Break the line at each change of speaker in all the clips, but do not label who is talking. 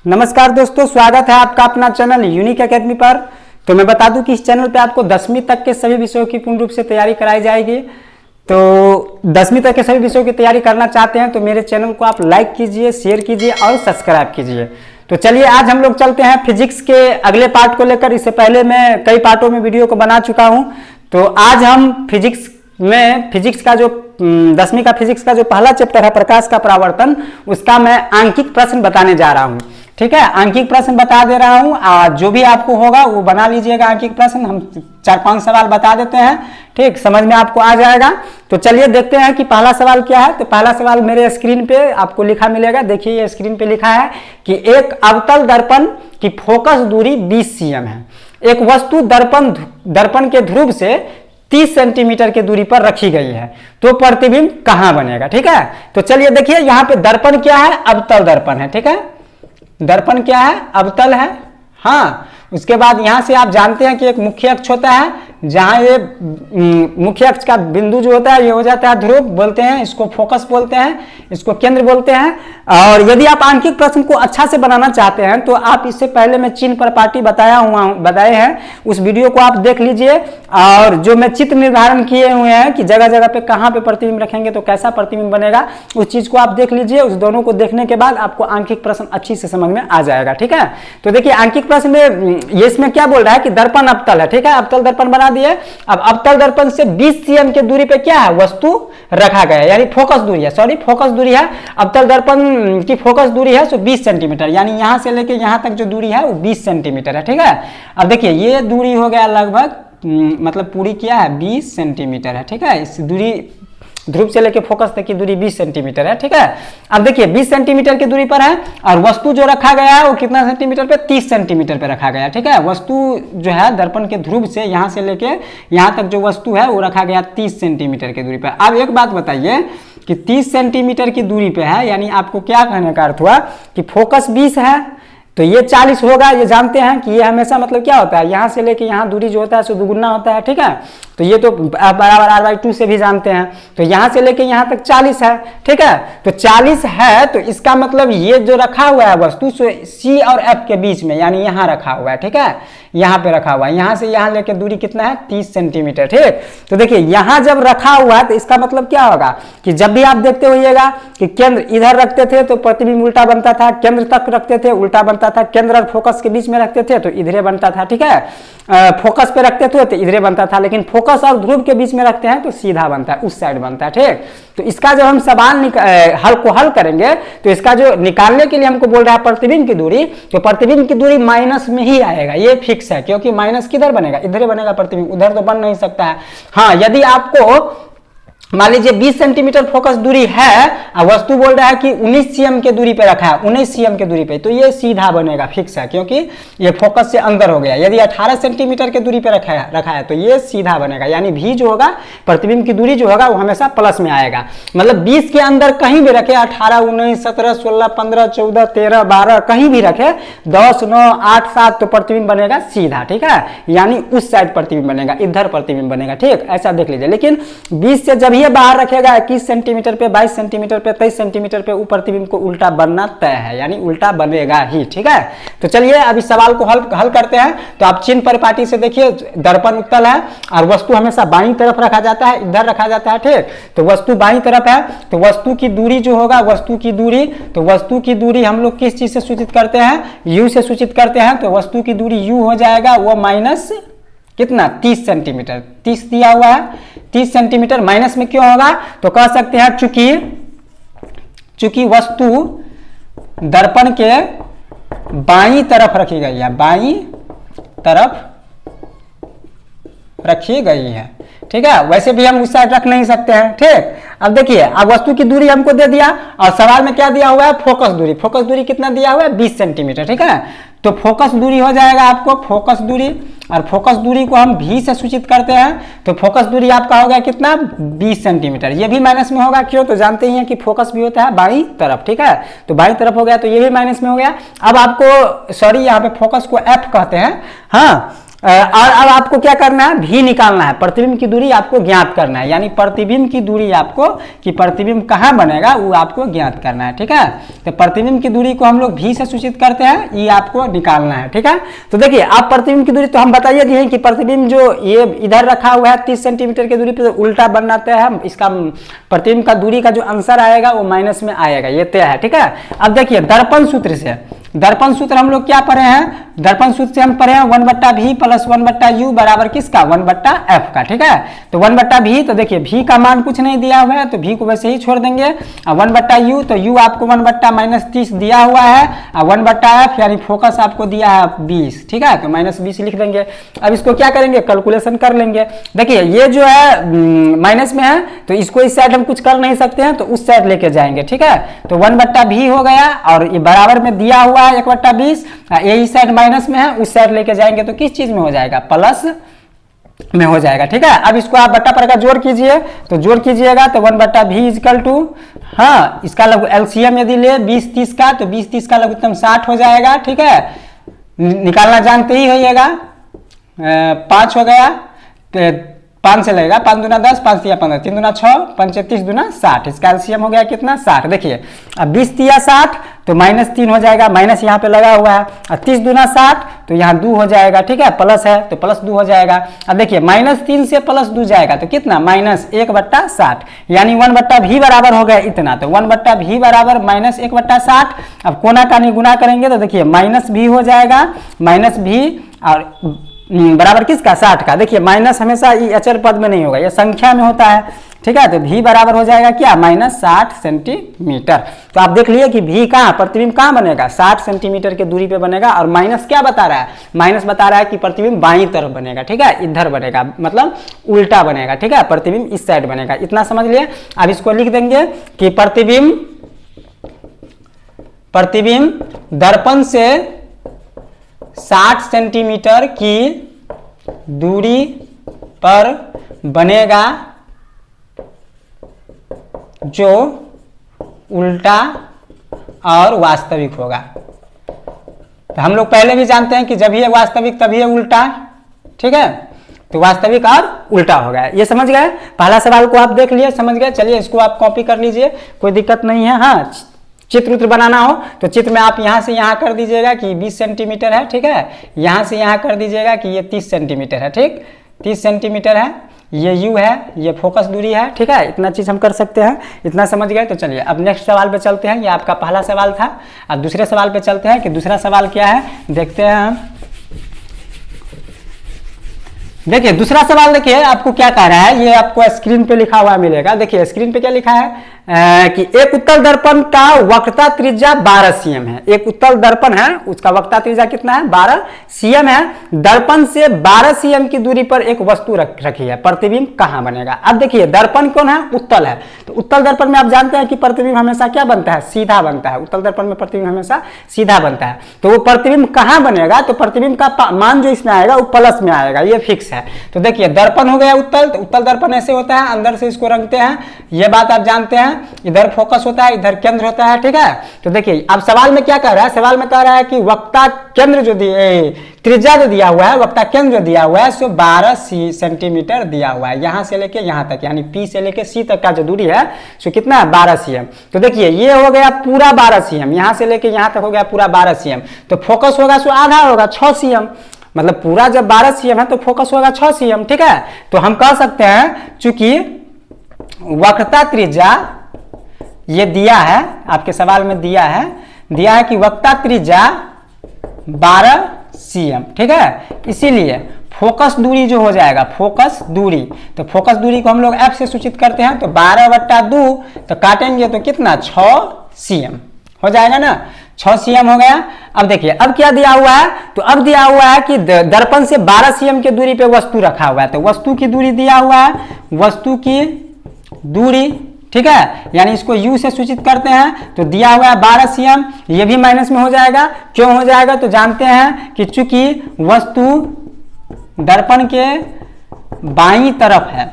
नमस्कार दोस्तों, स्वागत है आपका अपना चैनल यूनिक एकेडमी पर। तो मैं बता दूं कि इस चैनल पे आपको 10वीं तक के सभी विषयों की पूर्ण रूप से तैयारी कराई जाएगी। तो 10वीं तक के सभी विषयों की तैयारी करना चाहते हैं तो मेरे चैनल को आप लाइक कीजिए, शेयर कीजिए और सब्सक्राइब कीजिए। तो चलिए आज हम लोग चलते हैं फिजिक्स के अगले पार्ट को लेकर। इससे पहले मैं कई पार्टों में वीडियो को बना चुका हूँ। तो आज हम फिजिक्स का जो 10वीं का फिजिक्स का जो पहला चैप्टर है प्रकाश का परावर्तन, उसका मैं आंकिक प्रश्न बताने जा रहा हूँ। ठीक है, आंकिक प्रश्न बता दे रहा हूँ। जो भी आपको होगा वो बना लीजिएगा आंकिक प्रश्न। हम 4-5 सवाल बता देते हैं, ठीक, समझ में आपको आ जाएगा। तो चलिए देखते हैं कि पहला सवाल क्या है। तो पहला सवाल मेरे स्क्रीन पे आपको लिखा मिलेगा। देखिए ये स्क्रीन पे लिखा है कि एक अवतल दर्पण की फोकस दूरी 20 cm है। एक वस्तु दर्पण के ध्रुव से 30 सेंटीमीटर की दूरी पर रखी गई है, तो प्रतिबिंब कहां बनेगा। ठीक है, तो चलिए देखिए यहाँ पे दर्पण क्या है, अवतल दर्पण है। ठीक है, दर्पण क्या है, अवतल है। हाँ, उसके बाद यहां से आप जानते हैं कि एक मुख्य अक्ष होता है, जहां ये मुख्य अक्ष का बिंदु जो होता है ये हो जाता है ध्रुव बोलते हैं, इसको फोकस बोलते हैं, इसको केंद्र बोलते हैं। और यदि आप आंकिक प्रश्न को अच्छा से बनाना चाहते हैं तो आप इससे पहले मैं चिन्ह पर पार्टी बताए हैं, उस वीडियो को आप देख लीजिए। और जो मैं चित्र निर्धारण किए हुए हैं कि जगह जगह पे कहाँ पे प्रतिबिंब रखेंगे तो कैसा प्रतिबिंब बनेगा, उस चीज को आप देख लीजिए। उस दोनों को देखने के बाद आपको आंकिक प्रश्न अच्छी से समझ में आ जाएगा। ठीक है, तो देखिए आंकिक प्रश्न में ये इसमें क्या बोल रहा है कि दर्पण अवतल है। ठीक है, अवतल दर्पण बना दिए। अब अवतल दर्पण से 20 cm की दूरी पे क्या है, वस्तु रखा गया है, यानी फोकस दूरी है, फोकस दूरी है। अवतल दर्पण की फोकस दूरी है 20 सेंटीमीटर, यानी यहां से लेके यहां तक जो दूरी है वो 20 सेंटीमीटर है। ठीक है, अब देखिए ये दूरी हो गया लगभग मतलब पूरी क्या है 20 सेंटीमीटर है। ठीक है, इस दूरी ध्रुव से लेके फोकस तक की दूरी 20 सेंटीमीटर है। ठीक है, अब देखिए 20 सेंटीमीटर की दूरी पर है और वस्तु जो रखा गया है वो कितना सेंटीमीटर पे, 30 सेंटीमीटर पे रखा गया है। ठीक है, वस्तु जो है दर्पण के ध्रुव से यहां से लेके यहां तक जो वस्तु है वो रखा गया 30 सेंटीमीटर की दूरी पर। अब एक बात बताइए कि 30 सेंटीमीटर की दूरी पे है, यानी आपको क्या कहने का अर्थ हुआ कि फोकस 20 है तो ये 40 होगा। ये जानते हैं कि ये हमेशा मतलब क्या होता है, यहाँ से लेके यहाँ दूरी जो होता है सो दुगुना होता है। ठीक है, तो ये तो बराबर r/2 से भी जानते हैं। तो यहाँ से लेके यहाँ तक 40 है। ठीक है, तो 40 है तो इसका मतलब ये जो रखा हुआ है वस्तु सो C और F के बीच में, यानी यहाँ रखा हुआ है। ठीक है, यहाँ पे रखा हुआ है, यहाँ से यहाँ लेके दूरी कितना है 30 सेंटीमीटर। ठीक, तो देखिए यहाँ जब रखा हुआ है तो इसका मतलब क्या होगा कि जब भी आप देखते होइएगा कि केंद्र इधर रखते थे तो प्रतिबिंब उल्टा बनता था, केंद्र तक रखते थे उल्टा बनता था, केंद्र और फोकस के बीच में रखते थे तो इधरे बनता था। ठीक है, फोकस पे रखते थे तो इधरे बनता था, लेकिन फोकस और ध्रुव के बीच में रखते हैं तो सीधा बनता है, उस साइड बनता है। ठीक, तो इसका जब हम सवाल हल करेंगे तो इसका जो निकालने के लिए हमको बोल रहा है प्रतिबिंब की दूरी, तो प्रतिबिंब की दूरी माइनस में ही आएगा, ये फिक्स है, क्योंकि माइनस किधर बनेगा, इधर बनेगा प्रतिबिंब, उधर तो बन नहीं सकता है। हाँ, यदि आपको मान लीजिए 20 सेंटीमीटर फोकस दूरी है और वस्तु बोल रहा है कि 19 cm के दूरी पे रखा है, 19 cm के दूरी पे, तो ये सीधा बनेगा, फिक्स है, क्योंकि ये फोकस से अंदर हो गया। यदि 18 सेंटीमीटर के दूरी पे रखा है तो ये सीधा बनेगा, यानी भी जो होगा प्रतिबिंब की दूरी जो होगा वो हमेशा प्लस में आएगा। मतलब 20 के अंदर कहीं भी रखे, 18, 19, 17, 16, 15, 14, 13, 12 कहीं भी रखे, 10, 9, 8, 7 तो प्रतिबिंब बनेगा सीधा। ठीक है, यानी उस साइड प्रतिबिंब बनेगा, इधर प्रतिबिंब बनेगा। ठीक, ऐसा देख लीजिए। लेकिन 20 से जब ये बाहर रखेगा 21 सेंटीमीटर पे, 22 सेंटीमीटर पे, 23 सेंटीमीटर पे, ऊपर प्रतिबिंब को उल्टा बनना तय है, यानी उल्टा बनेगा ही। ठीक है, तो चलिए अब इस सवाल को हल करते हैं। तो आप चिन्ह परिपाटी से देखिए, दर्पण उत्तल है और वस्तु हमेशा बाईं तरफ रखा जाता है, इधर रखा जाता है। ठीक, तो वस्तु बाईं तरफ है तो वस्तु की दूरी जो होगा, वस्तु की दूरी हम लोग किस चीज से सूचित करते हैं, u से सूचित करते हैं। तो वस्तु की दूरी u हो जाएगा, वो माइनस कितना 30 सेंटीमीटर, 30 दिया हुआ है, 30 सेंटीमीटर माइनस में क्यों होगा, तो कह सकते हैं चूंकि वस्तु दर्पण के बाईं तरफ रखी गई है, बाईं तरफ रखी गई है। ठीक है, वैसे भी हम उस साइड रख नहीं सकते हैं। ठीक, अब देखिए, अब वस्तु की दूरी हमको दे दिया और सवाल में क्या दिया हुआ है, फोकस दूरी। फोकस दूरी कितना दिया हुआ है 20 सेंटीमीटर। ठीक है, तो फोकस दूरी हो जाएगा आपको फोकस दूरी, और फोकस दूरी को हम भी से सूचित करते हैं। तो फोकस दूरी आपका हो गया कितना 20 सेंटीमीटर। ये भी माइनस में होगा, क्यों, तो जानते ही हैं कि फोकस भी होता है बाईं तरफ। ठीक है, तो बाईं तरफ हो गया तो ये भी माइनस में हो गया। अब आपको यहाँ पे फोकस को F कहते हैं। हाँ, और अब आपको क्या करना है, भी निकालना है, प्रतिबिंब की दूरी आपको ज्ञात करना है, यानी प्रतिबिंब की दूरी आपको, कि प्रतिबिंब कहाँ बनेगा वो आपको ज्ञात करना है। ठीक है, तो प्रतिबिंब की दूरी को हम लोग भी से सूचित करते हैं, ये आपको निकालना है। ठीक है, तो देखिए आप प्रतिबिंब की दूरी तो हम बताइए दिए कि प्रतिबिंब जो ये इधर रखा हुआ है 30 सेंटीमीटर की दूरी पे, तो उल्टा बनाते हैं, इसका प्रतिबिंब का दूरी का जो आंसर आएगा वो माइनस में आएगा, ये तय है। ठीक है, अब देखिए दर्पण सूत्र से, दर्पण सूत्र हम लोग क्या पढ़े हैं, दर्पण सूत्र से हम पढ़े हैं 1/v प्लस 1/u बराबर किसका, 1/f का। ठीक है, तो 1/v, तो देखिए v का मान कुछ नहीं दिया हुआ है तो v को वैसे ही छोड़ देंगे, और 1/u, तो u आपको 1/-30 दिया हुआ है, और 1/f यानी फोकस आपको दिया है 20। ठीक है, तो -20 लिख देंगे। अब इसको क्या करेंगे, कैलकुलेशन कर लेंगे। देखिए ये जो है माइनस में है तो इसको इस साइड हम कुछ कर नहीं सकते हैं, तो उस साइड लेके जाएंगे। ठीक है, तो 1/v हो गया, और ये बराबर में दिया हुआ है 1/20, यही साइड माइनस में है, उस साइड लेके जाएंगे तो किस चीज में हो जाएगा, प्लस में हो जाएगा। ठीक है, अब इसको आप बट्टा पर का जोड़ कीजिए, तो जोड़ कीजिएगा तो 1/v इजकल टू, हाँ इसका एलसीएम यदि ले 20-30 का, तो 20-30 का लघुत्तम 60 हो जाएगा। ठीक है, निकालना जानते ही होइएगा, 5 हो गया, 5 से लगेगा, 5 दूना 10, 5 तिया 15, 3 दूना 6, 5 30 दूना 60, इसका एलसीएम हो गया कितना, 60। देखिए अब 20 तिया 60 तो -3 हो जाएगा, माइनस यहाँ पे लगा हुआ है, और 30 दूना 60 तो यहाँ 2 हो जाएगा। ठीक है, प्लस है तो +2 हो जाएगा। अब देखिए -3 से +2 जाएगा तो कितना, -1/60, यानी 1/v बराबर हो गया इतना, तो 1/v बराबर -1/60। अब कोना का गुना करेंगे तो देखिए -v हो जाएगा, -v और बराबर किसका, 60 का। देखिए माइनस हमेशा ये अचर पद में नहीं होगा, ये संख्या में होता है। ठीक है, तो v बराबर हो जाएगा क्या, -60 सेंटीमीटर। तो आप देख लिए कि v कहाँ, प्रतिबिंब कहाँ बनेगा, 60 सेंटीमीटर की दूरी पे बनेगा, और माइनस क्या बता रहा है, माइनस बता रहा है कि प्रतिबिंब बाईं तरफ बनेगा। ठीक है, इधर बनेगा, मतलब उल्टा बनेगा। ठीक है, प्रतिबिंब इस साइड बनेगा, इतना समझ लिए। अब इसको लिख देंगे कि प्रतिबिंब दर्पण से 60 सेंटीमीटर की दूरी पर बनेगा, जो उल्टा और वास्तविक होगा। तो हम लोग पहले भी जानते हैं कि जब ये वास्तविक तभी ये उल्टा। ठीक है, तो वास्तविक और उल्टा हो गया, ये समझ गए। पहला सवाल को आप देख लिए, समझ गए। चलिए इसको आप कॉपी कर लीजिए, कोई दिक्कत नहीं है। हाँ, चित्र उत्र बनाना हो तो चित्र में आप यहाँ से यहाँ कर दीजिएगा कि 20 सेंटीमीटर है। ठीक है, यहाँ से यहाँ कर दीजिएगा कि ये 30 सेंटीमीटर है। ठीक, 30 सेंटीमीटर है, ये u है, ये फोकस दूरी है। ठीक है, इतना चीज हम कर सकते हैं, इतना समझ गए। तो चलिए अब नेक्स्ट सवाल पे चलते हैं, ये आपका पहला सवाल था। अब दूसरे सवाल पे चलते हैं कि दूसरा सवाल क्या है, देखते हैं हम। देखिए दूसरा सवाल, देखिए आपको क्या कह रहा है, ये आपको स्क्रीन पे लिखा हुआ मिलेगा। देखिए स्क्रीन पे क्या लिखा है कि एक उत्तल दर्पण का वक्रता त्रिज्या 12 cm है। एक उत्तल दर्पण है, उसका वक्रता त्रिज्या कितना है, 12 cm है। दर्पण से 12 cm की दूरी पर एक वस्तु रखी है, प्रतिबिंब कहाँ बनेगा। अब देखिए दर्पण कौन है, उत्तल है, तो उत्तल दर्पण में आप जानते हैं कि प्रतिबिंब हमेशा क्या बनता है, सीधा बनता है। उत्तल दर्पण में प्रतिबिंब हमेशा सीधा बनता है, तो वो प्रतिबिंब कहाँ बनेगा, तो प्रतिबिंब का मान जो इसमें आएगा वो प्लस में आएगा, ये फिक्स है। तो देखिए दर्पण हो गया उत्तल, तो उत्तल दर्पण ऐसे होता है, अंदर से इसको रंगते हैं, ये बात आप जानते हैं। इधर फोकस होता है, इधर केंद्र होता है। ठीक है, तो देखिए अब सवाल में क्या कह रहा है, सवाल में कह रहा है कि वक्ता केंद्र जो त्रिज्या जो दिया हुआ है, वक्ता केंद्र जो दिया हुआ है सो 12 सेंटीमीटर दिया हुआ है, यहां से लेके यहां तक, यानी P से लेके C तक का जो दूरी है सो कितना है, 12 cm। तो देखिए ये हो गया पूरा 12 cm, यहां से लेके यहां तक हो गया पूरा 12 cm। तो फोकस होगा सो आधा होगा 6 cm, मतलब पूरा जब 12 cm है तो फोकस होगा 6 cm। ठीक है, तो हम कह सकते हैं चूंकि वक्रता त्रिज्या ये दिया है, आपके सवाल में दिया है कि वक्रता त्रिज्या 12 cm। ठीक है, इसीलिए फोकस दूरी जो हो जाएगा, फोकस दूरी, तो फोकस दूरी को हम लोग f से सूचित करते हैं, तो 12/2 तो काटेंगे तो कितना 6 cm हो जाएगा ना, 6 cm हो गया। अब देखिए अब क्या दिया हुआ है, तो अब दिया हुआ है कि दर्पण से 12 cm की दूरी पे वस्तु रखा हुआ है, तो वस्तु की दूरी दिया हुआ है, वस्तु की दूरी। ठीक है, यानी इसको u से सूचित करते हैं, तो दिया हुआ है 12 cm, ये भी माइनस में हो जाएगा। क्यों हो जाएगा, तो जानते हैं कि चूंकि वस्तु दर्पण के बाईं तरफ है,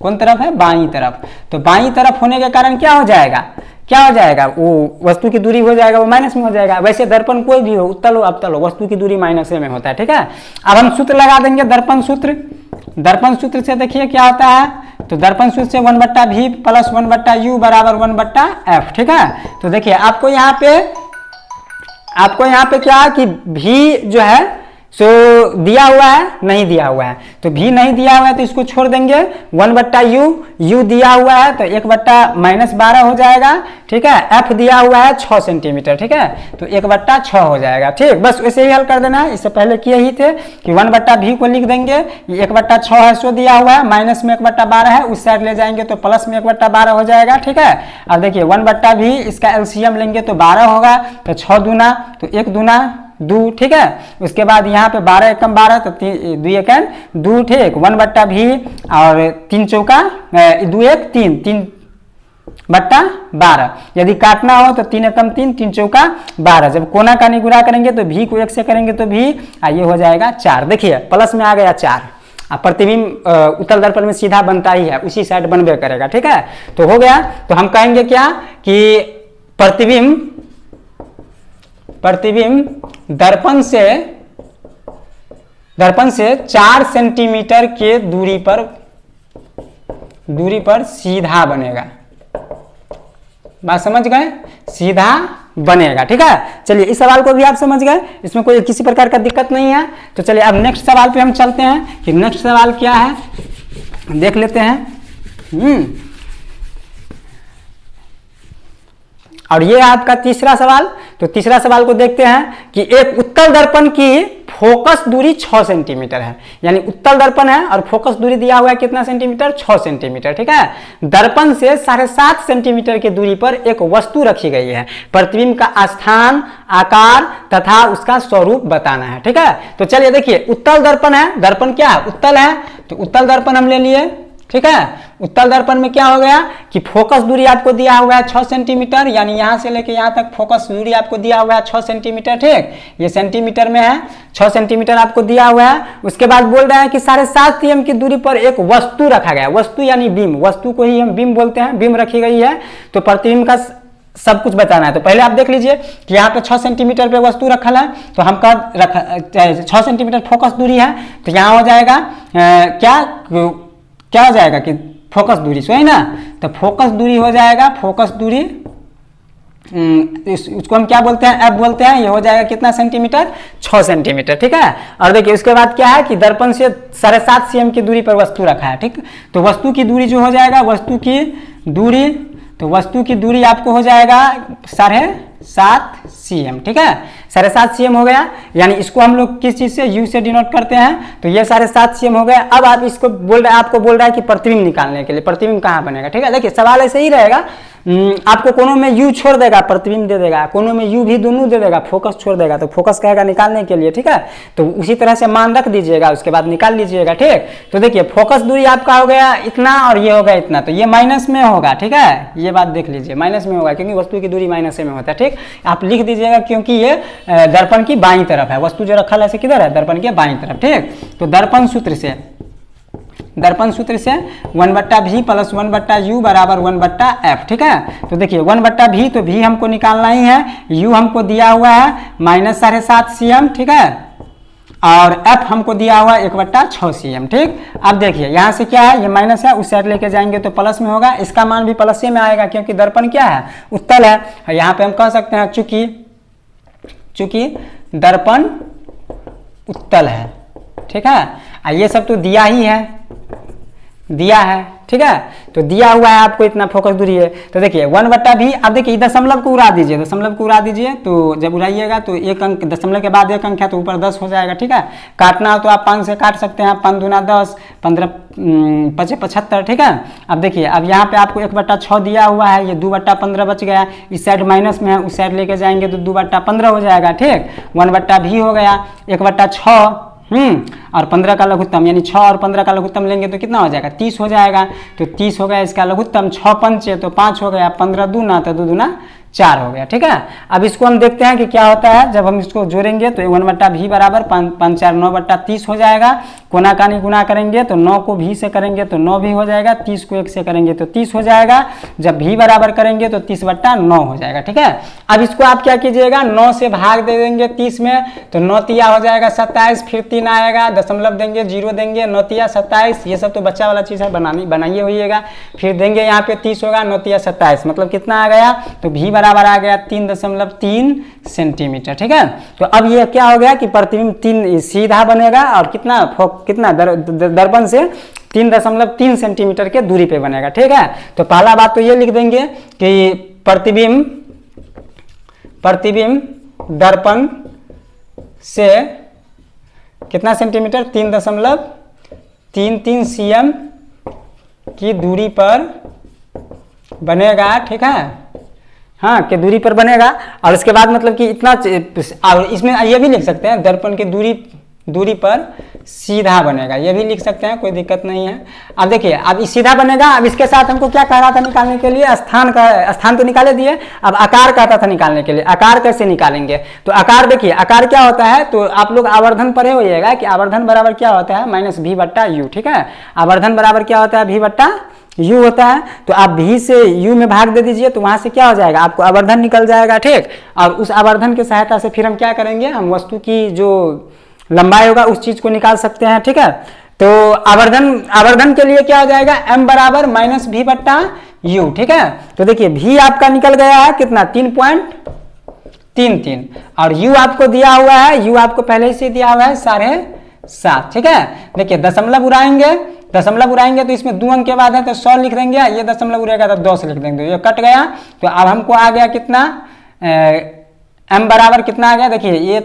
कौन तरफ है, बाईं तरफ, तो बाईं तरफ होने के कारण क्या हो जाएगा, क्या हो जाएगा, वो वस्तु की दूरी हो जाएगा वो माइनस में हो जाएगा। वैसे दर्पण कोई भी हो, उत्तल हो अवतल हो, वस्तु की दूरी माइनस में होता है, ठीक है। अब हम सूत्र लगा देंगे दर्पण सूत्र। दर्पण सूत्र से देखिए क्या होता है, तो दर्पण सूत्र से 1/v प्लस 1/u बराबर 1/f, ठीक है। तो देखिए आपको यहाँ पे क्या कि v जो है सो दिया हुआ है, नहीं दिया हुआ है, तो v नहीं दिया हुआ है तो इसको छोड़ देंगे। 1/u, u दिया हुआ है तो 1/-12 हो जाएगा, ठीक है। f दिया हुआ है 6 सेंटीमीटर, ठीक है, तो 1/6 हो जाएगा, ठीक। बस वैसे ही हल कर देना है, इससे पहले किए ही थे कि 1/v को लिख देंगे, 1/6 है सो दिया हुआ है, माइनस में 1/12 है, उस साइड ले जाएंगे तो प्लस में 1/12 हो जाएगा, ठीक है। अब देखिए 1/v इसका एलसीएम लेंगे तो 12 होगा, तो 6 दूना तो 1 दूना 2, ठीक है। उसके बाद यहाँ पे 12 एकम 12 तो 2 एकम 2, ठीक। 1/v और 3 चौका 2 1 3, 3/12। यदि काटना हो तो 3 एकम 3, 3 चौका 12। जब कोना का निगुरा करेंगे तो v को 1 से करेंगे तो v ये हो जाएगा 4। देखिए प्लस में आ गया 4। प्रतिबिंब उत्तल दर्पण में सीधा बनता ही है, उसी साइड बनबे करेगा, ठीक है। तो हो गया, तो हम कहेंगे क्या कि प्रतिबिंब दर्पण से 4 सेंटीमीटर के दूरी पर सीधा बनेगा। बात समझ गए, सीधा बनेगा, ठीक है। चलिए इस सवाल को भी आप समझ गए, इसमें कोई किसी प्रकार का दिक्कत नहीं है। तो चलिए अब नेक्स्ट सवाल पे हम चलते हैं कि नेक्स्ट सवाल क्या है, देख लेते हैं। और ये आपका तीसरा सवाल। तो तीसरा सवाल को देखते हैं कि एक उत्तल दर्पण की फोकस दूरी 6 सेंटीमीटर है, यानी उत्तल दर्पण है और फोकस दूरी दिया हुआ है कितना सेंटीमीटर, 6 सेंटीमीटर, ठीक है। दर्पण से 7.5 सेंटीमीटर की दूरी पर एक वस्तु रखी गई है। प्रतिबिंब का स्थान, आकार तथा उसका स्वरूप बताना है, ठीक है। तो चलिए देखिए उत्तल दर्पण है, दर्पण क्या है, उत्तल है, तो उत्तल दर्पण हम ले लिए, ठीक है। उत्तल दर्पण में क्या हो गया कि फोकस दूरी आपको दिया हुआ है 6 सेंटीमीटर, यानी यहां से लेके यहां तक फोकस दूरी आपको दिया हुआ है 6 सेंटीमीटर, ठीक। ये सेंटीमीटर में है, 6 सेंटीमीटर आपको दिया हुआ है। उसके बाद बोल रहा है कि 7.5 cm की दूरी पर एक वस्तु रखा गया। वस्तु यानी बीम, वस्तु को ही हम बीम बोलते हैं, बीम रखी गई है। तो प्रतिबिंब का सब कुछ बताना है। तो पहले आप देख लीजिए कि यहाँ पे 6 सेंटीमीटर पे वस्तु रखा है, तो हम का 6 सेंटीमीटर फोकस दूरी है, तो यहाँ हो जाएगा क्या हो जाएगा कि फोकस दूरी, सो है ना। तो फोकस दूरी हो जाएगा, फोकस दूरी उसको हम क्या बोलते हैं, एफ बोलते हैं। ये हो जाएगा कितना सेंटीमीटर, 6 सेंटीमीटर, ठीक है। और देखिए उसके बाद क्या है कि दर्पण से 7.5 cm की दूरी पर वस्तु रखा है, ठीक। तो वस्तु की दूरी जो हो जाएगा, वस्तु की दूरी आपको हो जाएगा 7.5 cm, ठीक है। 7.5 cm हो गया, यानी इसको हम लोग किस चीज से, u से डिनोट करते हैं। तो ये 7.5 cm हो गया। अब आप इसको आपको बोल रहा है कि प्रतिबिंब निकालने के लिए, प्रतिबिंब कहाँ बनेगा, ठीक है। देखिए सवाल ऐसे ही रहेगा, आपको कोनों में u छोड़ देगा, प्रतिबिंब दे देगा, कोनों में u भी दोनों दे देगा, फोकस छोड़ देगा, तो फोकस कहेगा निकालने के लिए, ठीक है। तो उसी तरह से मान रख दीजिएगा, उसके बाद निकाल लीजिएगा, ठीक। तो देखिए फोकस दूरी आपका हो गया इतना और ये हो गया इतना, तो ये माइनस में होगा, ठीक है। ये बात देख लीजिए, माइनस में होगा क्योंकि वस्तु की दूरी माइनस में होता है, ठीक। आप लिख दीजिएगा क्योंकि ये दर्पण की बाईं तरफ है, वस्तु जो रखा है ऐसे किधर है, दर्पण के बाईं तरफ, ठीक। तो दर्पण सूत्र से 1/v प्लस 1/u बराबर 1/f, ठीक है। तो देखिए 1/v, तो v हमको निकालना ही है, u हमको दिया हुआ है -7.5 cm, ठीक है। और f हमको दिया हुआ है 1/6 cm, ठीक। अब देखिए यहाँ से क्या है, ये माइनस है, उस साइड लेके जाएंगे तो प्लस में होगा, इसका मान भी प्लस में आएगा क्योंकि दर्पण क्या है, उत्तल है। यहाँ पे हम कह सकते हैं चूंकि दर्पण उत्तल है, ठीक है। ये सब तो दिया ही है, ठीक है। तो दिया हुआ है आपको इतना फोकस दूरी है। तो देखिए 1/v, अब देखिए दशमलव को उड़ा दीजिए, तो जब उड़ाइएगा तो एक अंक, दशमलव के बाद एक अंक है तो ऊपर 10 हो जाएगा, ठीक है। काटना हो तो आप 5 से काट सकते हैं, 5 दूना 10, 15 5 75, ठीक है। अब देखिए अब यहाँ पे आपको 1/6 दिया हुआ है, ये 2/15 बच गया, इस साइड माइनस में है, उस साइड लेके जाएंगे तो 2/15 हो जाएगा, ठीक। 1/v हो गया 1/6, और 15 का लघुत्तम, यानी 6 और 15 का लघुत्तम लेंगे तो कितना हो जाएगा, 30 हो जाएगा। तो 30 हो गया इसका लघुत्तम, 6 पंचे तो 5 हो गया, 15 दूना तो 2 दूना 4 हो गया। ठीक है, अब इसको हम देखते हैं कि क्या होता है जब हम इसको जोड़ेंगे। तो 1/v बराबर 5 4 9/30 हो जाएगा। कोना कानी गुना करेंगे तो 9 को v से करेंगे तो 9 भी हो जाएगा, 30 को 1 से करेंगे तो 30 हो जाएगा। जब v बराबर करेंगे तो 30/9 हो जाएगा। ठीक है, अब इसको आप क्या कीजिएगा, 9 से भाग दे देंगे 30 में, तो 9 तिया हो जाएगा 27, फिर 3 आएगा, दशमलव देंगे, 0 देंगे, 9 तिया 27, ये सब तो बच्चा वाला चीज़ है, बनाइए होइएगा। फिर देंगे यहाँ पे 30 होगा, 9 तिया 27, मतलब कितना आ गया, तो v बराबर आ गया 3.3 सेंटीमीटर। ठीक है, तो अब ये क्या हो गया कि प्रतिबिंब 3 सीधा बनेगा और कितना दर्पण से 3.3 सेंटीमीटर के दूरी पे बनेगा। ठीक है, तो पहला बात तो ये लिख देंगे कि प्रतिबिंब दर्पण से कितना सेंटीमीटर, 3.33 cm की दूरी पर बनेगा। ठीक है, हाँ, के दूरी पर बनेगा। और इसके बाद मतलब कि इतना, और इसमें ये भी लिख सकते हैं दर्पण की दूरी पर सीधा बनेगा, ये भी लिख सकते हैं, कोई दिक्कत नहीं है। अब देखिए, अब सीधा बनेगा। अब इसके साथ हमको क्या कह रहा था निकालने के लिए, स्थान तो निकाले दिए, अब आकार कहता था निकालने के लिए। आकार कैसे निकालेंगे, तो आकार देखिए, आकार क्या होता है, तो आप लोग आवर्धन पढ़े होइएगा कि आवर्धन बराबर क्या होता है, -v/u। ठीक है, आवर्धन बराबर क्या होता है, v/u होता है। तो आप v से u में भाग दे दीजिए, तो वहां से क्या हो जाएगा, आपको आवर्धन निकल जाएगा। ठीक, और उस आवर्धन की सहायता से फिर हम क्या करेंगे, हम वस्तु की जो लंबाई होगा उस चीज को निकाल सकते हैं। ठीक है, तो आवर्धन के लिए क्या हो जाएगा, m बराबर -v/u। ठीक है, तो देखिए v आपका निकल गया है कितना, 3.33, और u आपको दिया हुआ है, u आपको पहले से दिया हुआ है 7.5। ठीक है, देखिए दशमलव उड़ाएंगे तो इसमें 2 अंक के बाद है तो 100 लिख देंगे, ये दशमलव उड़ेगा तो 10 लिख देंगे, ये कट गया। तो अब हमको आ गया कितना, m बराबर कितना आ गया, देखिए ये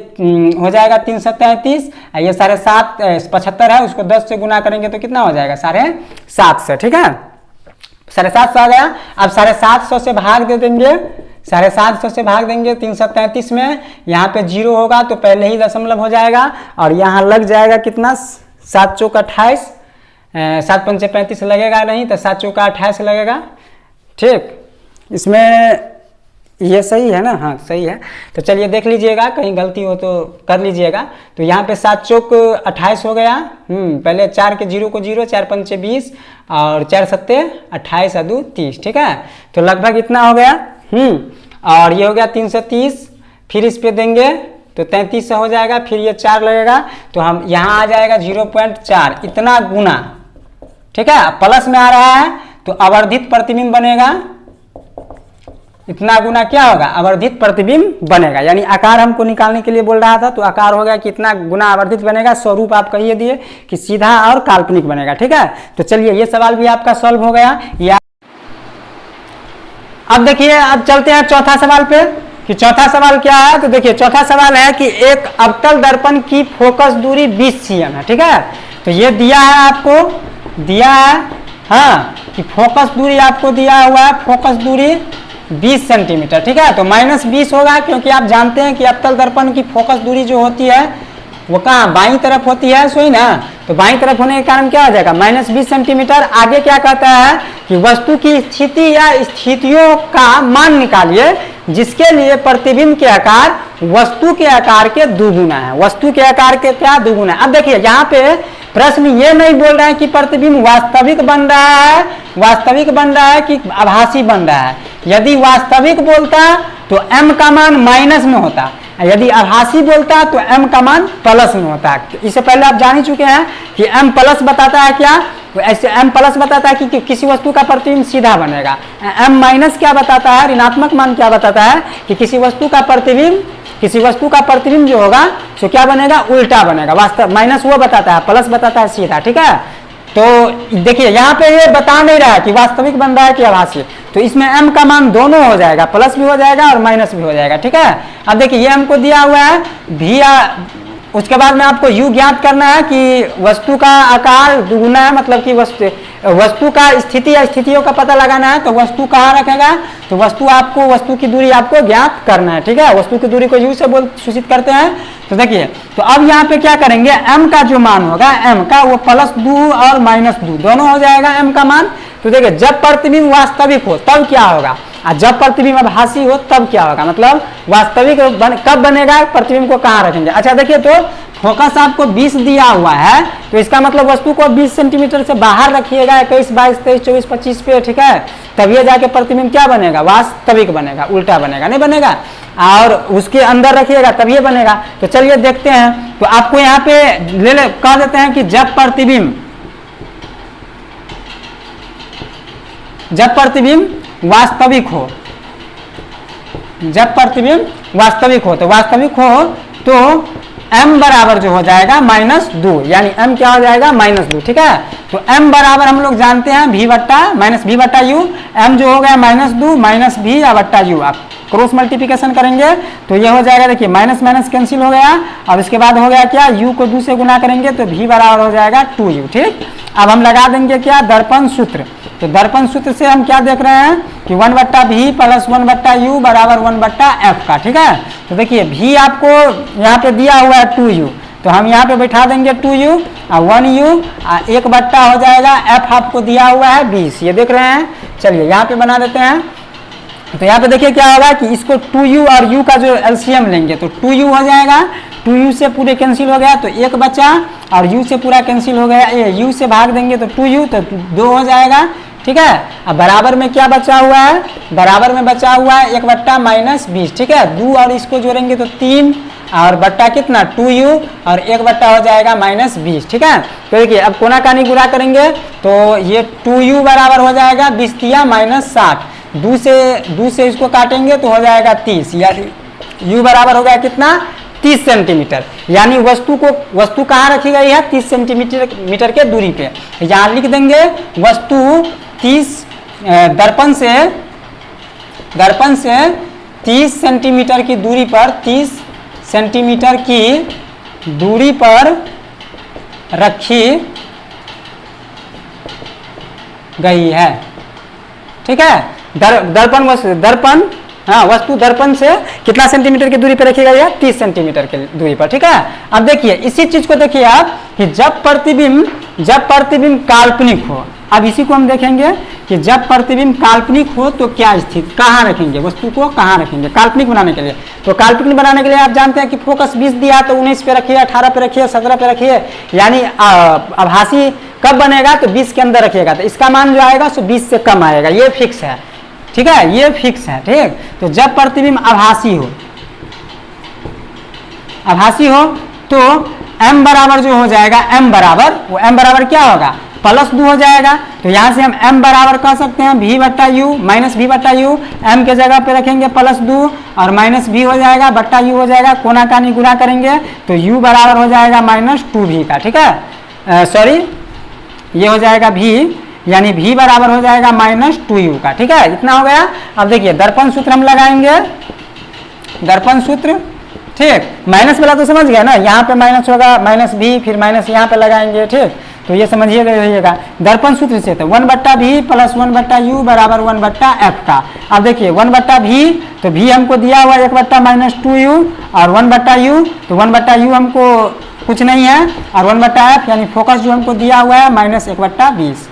हो जाएगा 333, ये 7.5 75 है, उसको 10 से गुना करेंगे तो कितना हो जाएगा, 7.5 से। ठीक है, 7.5 आ गया। अब 750 से भाग दे देंगे, 750 से भाग देंगे 333 में, यहाँ पे 0 होगा तो पहले ही दशमलव हो जाएगा, और यहाँ लग जाएगा कितना, 7 चौक 28, 7 पंचे 35 लगेगा नहीं, तो 7 चौका 28 लगेगा। ठीक, इसमें ये सही है ना, हाँ सही है। तो चलिए देख लीजिएगा, कहीं गलती हो तो कर लीजिएगा। तो यहाँ पे 7 चौक 28 हो गया, पहले 4 के 0 को 0, 4 पंचे 20, और 4 सत्ते 28 और 2 30। ठीक है, तो लगभग इतना हो गया। और ये हो गया 330, फिर इस पे देंगे तो 33 से हो जाएगा, फिर ये 4 लगेगा, तो हम यहाँ आ जाएगा 0.4, इतना गुना। ठीक है, प्लस में आ रहा है तो आवर्धित प्रतिबिंब बनेगा, इतना गुना क्या होगा, आवर्धित प्रतिबिंब बनेगा। यानी आकार हमको निकालने के लिए बोल रहा था, तो आकार हो गया कितना गुना आवर्धित बनेगा, स्वरूप आप कहिए दिए कि सीधा और काल्पनिक बनेगा। ठीक है, तो चलिए ये सवाल भी आपका सॉल्व हो गया। या अब देखिए, अब चलते हैं चौथा सवाल पे कि चौथा सवाल क्या है। तो देखिए चौथा सवाल है कि एक अवतल दर्पण की फोकस दूरी 20 cm है। ठीक है, तो ये दिया है, आपको दिया है, हाँ, कि फोकस दूरी आपको दिया हुआ है, फोकस दूरी 20 सेंटीमीटर। ठीक है, तो -20 होगा, क्योंकि आप जानते हैं कि अवतल दर्पण की फोकस दूरी जो होती है वो कहाँ, बाईं तरफ होती है, सोई ना, तो बाईं तरफ होने के कारण क्या हो जाएगा, -20 सेंटीमीटर। आगे क्या कहता है कि वस्तु की स्थिति या स्थितियों का मान निकालिए जिसके लिए प्रतिबिंब के आकार वस्तु के आकार के दुगुना है, वस्तु के आकार के क्या दुगुना है। अब देखिए यहाँ पे प्रश्न ये नहीं बोल रहा है कि प्रतिबिंब वास्तविक बन रहा है कि आभासी बन रहा है। यदि वास्तविक बोलता तो m का मान माइनस में होता, यदि आभासी बोलता तो m का मान प्लस में होता है। इससे पहले आप जान ही चुके हैं कि m प्लस बताता है क्या, तो ऐसे m प्लस बताता है कि किसी वस्तु का प्रतिबिंब सीधा बनेगा, m माइनस क्या बताता है, ऋणात्मक मान क्या बताता है कि किसी वस्तु का प्रतिबिंब जो होगा तो क्या बनेगा, उल्टा बनेगा। वास्तव माइनस वो बताता है, प्लस बताता है सीधा। ठीक है, तो देखिए यहाँ पे ये बता नहीं रहा है कि वास्तविक बन रहा है कि आभासी, तो इसमें m का मान दोनों हो जाएगा, प्लस भी हो जाएगा और माइनस भी हो जाएगा। ठीक है, अब देखिए ये हमको दिया हुआ है v, उसके बाद में आपको u ज्ञात करना है कि वस्तु का आकार दुगुना है, मतलब कि वस्तु का स्थिति या स्थितियों का पता लगाना है। तो वस्तु कहाँ रखेगा, तो वस्तु की दूरी आपको ज्ञात करना है। ठीक है, वस्तु की दूरी को u से सूचित करते हैं। तो देखिए, तो अब यहाँ पे क्या करेंगे, m का जो मान होगा, m का वो +2 और -2 दोनों हो जाएगा m का मान। तो देखिए जब प्रतिबिंब वास्तविक हो तब क्या होगा, और जब प्रतिबिंब आभासी हो तब क्या होगा, मतलब वास्तविक कब बनेगा, प्रतिबिंब को कहाँ रखेंगे। अच्छा देखिए, तो फोकस आपको 20 दिया हुआ है, तो इसका मतलब वस्तु को 20 सेंटीमीटर से बाहर रखिएगा, 21, 22, 23, 24, 25 पे, ठीक है, तब ये जाके प्रतिबिंब क्या बनेगा, वास्तविक बनेगा, उल्टा बनेगा, नहीं बनेगा। और उसके अंदर रखिएगा तब ये बनेगा। तो चलिए देखते हैं। तो आपको यहाँ पे कह देते हैं कि जब प्रतिबिंब वास्तविक हो, जब प्रतिबिंब वास्तविक हो, तो वास्तविक हो तो m बराबर जो हो जाएगा -2, यानी m क्या हो जाएगा, -2, ठीक है। तो m बराबर हम लोग जानते हैं v बट्टा -v/u, m जो हो गया -2 -v/u। आप क्रॉस मल्टीप्लिकेशन करेंगे तो ये हो जाएगा, देखिए माइनस माइनस कैंसिल हो गया, और उसके बाद हो गया क्या, u को 2 से गुना करेंगे तो v बराबर हो जाएगा 2u, ठीक। अब हम लगा देंगे क्या, दर्पण सूत्र। तो दर्पण सूत्र से हम क्या देख रहे हैं कि 1/v + 1/u बराबर 1/f का, ठीक है। तो देखिए v आपको यहाँ पे दिया हुआ है 2u, तो हम यहाँ पे बैठा देंगे 2u और 1u और 1 बट्टा हो जाएगा f आपको दिया हुआ है 20, ये देख रहे हैं। चलिए यहाँ पे बना देते हैं। तो यहाँ पे देखिए क्या होगा कि इसको 2u और u का जो एलसीएम लेंगे तो 2u हो जाएगा, 2u से पूरे कैंसिल हो गया तो 1 बचा, और u से पूरा कैंसिल हो गया, ये u से भाग देंगे तो 2u, तो 2 हो जाएगा, ठीक है। अब बराबर में क्या बचा हुआ है, बराबर में बचा हुआ है 1 बट्टा -20, ठीक है। 2 और इसको जोड़ेंगे तो 3, और बट्टा कितना 2u, और 1 बट्टा हो जाएगा -20, ठीक है। तो देखिए अब कोना कानी गुणा करेंगे तो ये 2u बराबर हो जाएगा 20 तिया -60, 2 से इसको काटेंगे तो हो जाएगा 30, यानी u बराबर हो गया कितना, 30 सेंटीमीटर। यानी वस्तु कहाँ रखी गई है, 30 सेंटीमीटर के दूरी पे। यहाँ लिख देंगे वस्तु 30 दर्पण से 30 सेंटीमीटर की दूरी पर, 30 सेंटीमीटर की दूरी पर रखी गई है, ठीक है। दर्पण हाँ, वस्तु दर्पण से कितना सेंटीमीटर की दूरी पर रखी गई है, 30 सेंटीमीटर की दूरी पर, ठीक है। अब देखिए इसी चीज को देखिए आप कि जब प्रतिबिंब काल्पनिक हो, अब इसी को हम देखेंगे कि जब प्रतिबिंब काल्पनिक हो तो क्या स्थिति, कहाँ रखेंगे, वस्तु को कहाँ रखेंगे काल्पनिक बनाने के लिए। तो काल्पनिक बनाने के लिए आप जानते हैं कि फोकस 20 दिया तो 19 पे रखिए, 18 पे रखिए, 17 पे रखिए, यानी आभासी कब बनेगा तो 20 के अंदर रखिएगा, तो इसका मान जो आएगा सो 20 से कम आएगा, ये फिक्स है, ठीक है, ये फिक्स है, ठीक। तो जब प्रतिबिंब आभासी हो तो m बराबर जो हो जाएगा, m बराबर क्या होगा, +2 हो जाएगा। तो यहाँ से हम m बराबर कह सकते हैं v/u -v/u, m के जगह पे रखेंगे +2 और -v हो जाएगा, /u हो जाएगा, कोना कानी गुणा करेंगे तो u बराबर हो जाएगा -2v का, ठीक है। सॉरी, ये हो जाएगा v, यानी v बराबर हो जाएगा -2u का, ठीक है। इतना हो गया। अब देखिए दर्पण सूत्र हम लगाएंगे, दर्पण सूत्र, ठीक। माइनस वाला तो समझ गया ना, यहाँ पे माइनस होगा, -v, फिर माइनस यहाँ पे लगाएंगे, ठीक। तो ये समझिएगा, रहिएगा दर्पण सूत्र से। तो 1/v + 1/u बराबर 1/f का। अब देखिए 1/v, तो v हमको दिया हुआ 1 बट्टा -2u, और 1/u, तो 1/u हमको कुछ नहीं है, और 1/f यानी फोकस जो हमको दिया हुआ है -1/20,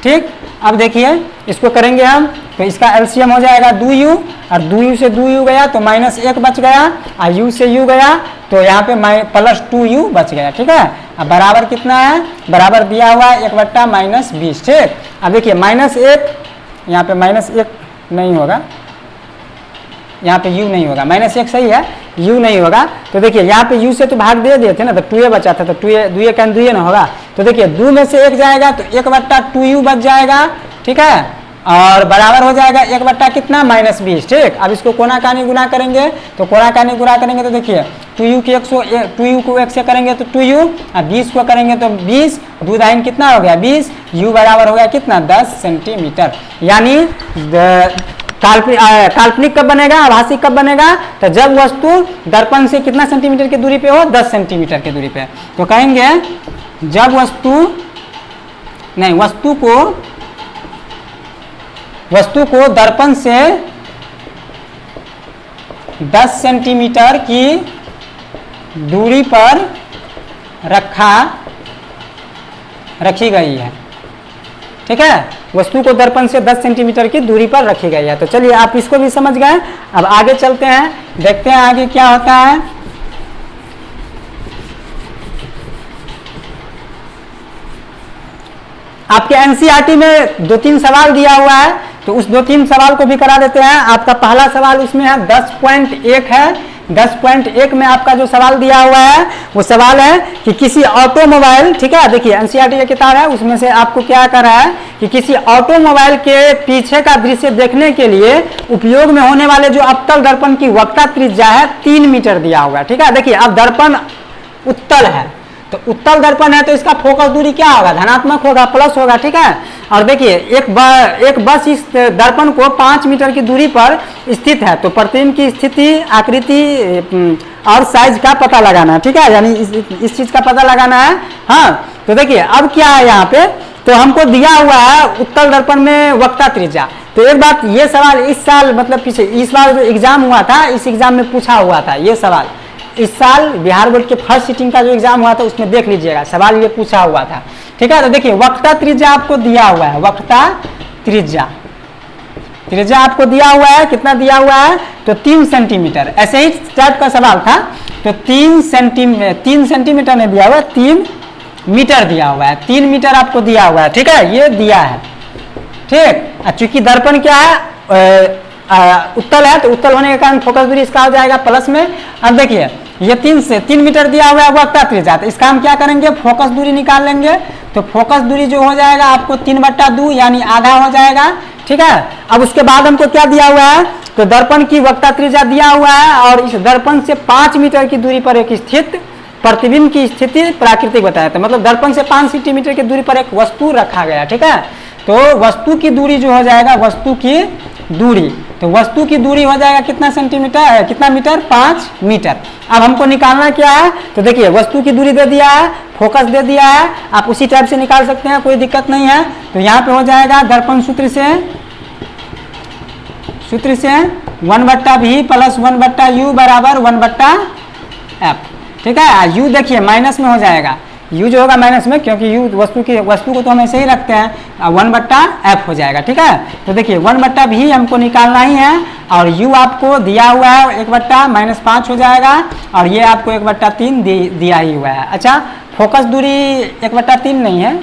ठीक। अब देखिए इसको करेंगे हम, तो इसका एलसीएम हो जाएगा 2u, और 2u से 2u गया तो -1 बच गया, और u से u गया तो यहाँ पे +2u बच गया, ठीक है। अब बराबर कितना है, बराबर दिया हुआ है 1/-20, ठीक। अब देखिए -1, यहाँ पे -1 नहीं होगा, यहाँ पे u नहीं होगा, -1 सही है, u नहीं होगा। तो देखिए यहाँ पे u से तो भाग दे दिए थे ना, तो 2a बचा था, तो 2a कैन 2a ना होगा। तो देखिए 2 में से 1 जाएगा तो 1/2u बच जाएगा, ठीक है, और बराबर हो जाएगा 1 बट्टा कितना, -20, ठीक। अब इसको कोना कानी गुणा करेंगे, तो कोना कानी गुणा करेंगे तो देखिए 2u को 1 से करेंगे तो 2u, और 20 को करेंगे तो 20, 2 दाइन कितना हो गया 20, u बराबर हो गया कितना 10 सेंटीमीटर। यानी काल्पनिक कब बनेगा, आभासी कब बनेगा, तो जब वस्तु दर्पण से कितना सेंटीमीटर की दूरी पे हो, 10 सेंटीमीटर की दूरी पे। तो कहेंगे जब वस्तु को दर्पण से 10 सेंटीमीटर की दूरी पर रखी गई है, ठीक है, वस्तु को दर्पण से 10 सेंटीमीटर की दूरी पर रखी गई है। तो चलिए आप इसको भी समझ गए। अब आगे चलते हैं, देखते हैं आगे क्या होता है। आपके एनसीईआरटी में 2-3 सवाल दिया हुआ है, तो उस 2-3 सवाल को भी करा देते हैं। आपका पहला सवाल उसमें है 10.1 है। 10.1 में आपका जो सवाल दिया हुआ है वो सवाल है कि किसी ऑटोमोबाइल, ठीक है, देखिए एनसीईआरटी की किताब है, उसमें से आपको क्या कर रहा है कि किसी ऑटोमोबाइल के पीछे का दृश्य देखने के लिए उपयोग में होने वाले जो अवतल दर्पण की वक्रता त्रिज्या है 3 मीटर दिया हुआ है। ठीक है, देखिए अब दर्पण उत्तल है, तो उत्तल दर्पण है तो इसका फोकस दूरी क्या होगा, धनात्मक होगा, प्लस होगा। ठीक है, और देखिए एक बस इस दर्पण को 5 मीटर की दूरी पर स्थित है, तो प्रतिबिंब की स्थिति, आकृति और साइज का पता लगाना है। ठीक है, यानी इस चीज का पता लगाना है। हाँ, तो देखिए अब क्या है यहाँ पे, तो हमको दिया हुआ है उत्तल दर्पण में वक्रता त्रिज्या। तो एक बात, ये सवाल इस साल मतलब पीछे इस बार जो एग्जाम हुआ था, इस एग्जाम में पूछा हुआ था ये सवाल। इस साल बिहार बोर्ड के फर्स्ट सीटिंग का जो एग्जाम हुआ था उसमें देख लीजिएगा, सवाल ये पूछा हुआ था। ठीक है, तो देखिए वक्रता त्रिज्या आपको दिया हुआ है, वक्रता त्रिज्या आपको दिया हुआ है, कितना दिया हुआ है, तो 3 सेंटीमीटर। ऐसे ही टाइप का सवाल था, तो 3 सेंटीमीटर ने दिया हुआ है, 3 मीटर दिया हुआ है, 3 मीटर आपको दिया हुआ है। ठीक है, ये दिया है। ठीक, चूंकि दर्पण क्या है, उत्तल है, तो उत्तल होने के कारण फोकस दूरी इसका हो जाएगा प्लस में। अब देखिए ये 3 मीटर दिया हुआ है वक्रता त्रिज्या, तो इसका हम क्या करेंगे, फोकस दूरी निकाल लेंगे। तो फोकस दूरी जो हो जाएगा आपको 3/2 यानी आधा हो जाएगा। ठीक है, अब उसके बाद हमको क्या दिया हुआ है, तो दर्पण की वक्रता त्रिज्या दिया हुआ है और इस दर्पण से 5 मीटर की दूरी पर एक स्थित प्रतिबिंब की स्थिति प्राकृतिक बताया था, मतलब दर्पण से 5 सेंटीमीटर की दूरी पर एक वस्तु रखा गया। ठीक है, तो वस्तु की दूरी जो हो जाएगा, वस्तु की दूरी, तो वस्तु की दूरी हो जाएगा कितना सेंटीमीटर, कितना मीटर, 5 मीटर। अब हमको निकालना क्या है, तो देखिए वस्तु की दूरी दे दिया है, फोकस दे दिया है, आप उसी टाइप से निकाल सकते हैं, कोई दिक्कत नहीं है। तो यहाँ पे हो जाएगा दर्पण सूत्र से 1/v प्लस 1/u बराबर 1/f। ठीक है, u देखिए माइनस में हो जाएगा, u जो होगा माइनस में, क्योंकि u वस्तु को तो हम ऐसे ही रखते हैं, 1/f हो जाएगा। ठीक है, तो देखिए 1/v हमको निकालना ही है और u आपको दिया हुआ है 1/-5 हो जाएगा और ये आपको 1/3 दिया ही हुआ है। अच्छा, फोकस दूरी 1/3 नहीं है,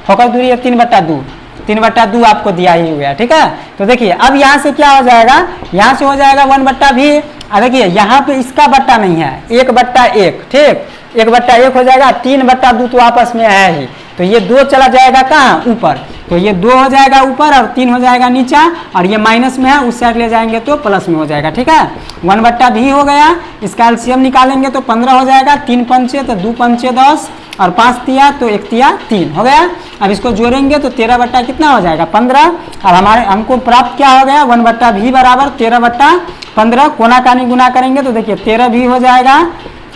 फोकस दूरी है 3/2 आपको दिया ही हुआ है। ठीक है, तो देखिए अब यहाँ से क्या हो जाएगा, यहाँ से हो जाएगा 1/v। देखिए यहाँ पे इसका बट्टा नहीं है, 1/1। ठीक, 1/1 हो जाएगा, 3/2 तो आपस में है ही, तो ये 2 चला जाएगा कहाँ, ऊपर, तो ये 2 हो जाएगा ऊपर और 3 हो जाएगा नीचा, और ये माइनस में है, उस साइड ले जाएंगे तो प्लस में हो जाएगा। ठीक है, 1/v हो गया, इसका एलसीएम निकालेंगे तो 15 हो जाएगा, 3 पंचे तो 2 पंचे 10 और 5 तिया तो 1 तिया 3 हो गया। अब इसको जोड़ेंगे तो 13 कितना हो जाएगा, 15। अब हमको प्राप्त क्या हो गया, 1/v बराबर 13/15, कोना कानी गुना करेंगे तो देखिए 13v हो जाएगा